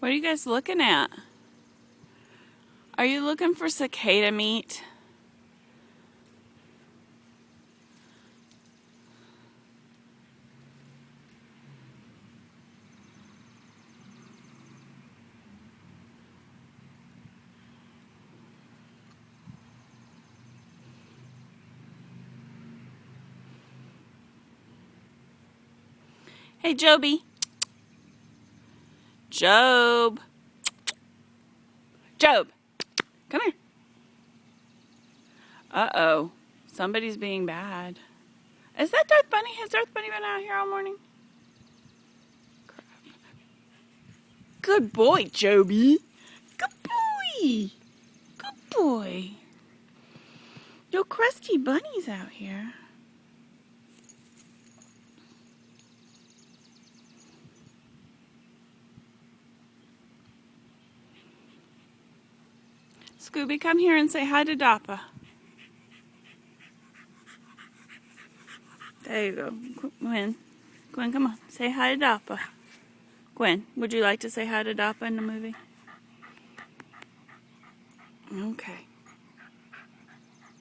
What are you guys looking at? Are you looking for cicada meat? Hey, Joby. Job. Job, come here. Uh-oh. Somebody's being bad. Is that Darth Bunny? Has Darth Bunny been out here all morning? Crap. Good boy, Joby. Good boy. Good boy. Yo, crusty bunny's out here. Scooby, come here and say hi to Dappa. There you go. Gwen. Gwen, come on. Say hi to Dappa. Gwen, would you like to say hi to Dappa in the movie? Okay.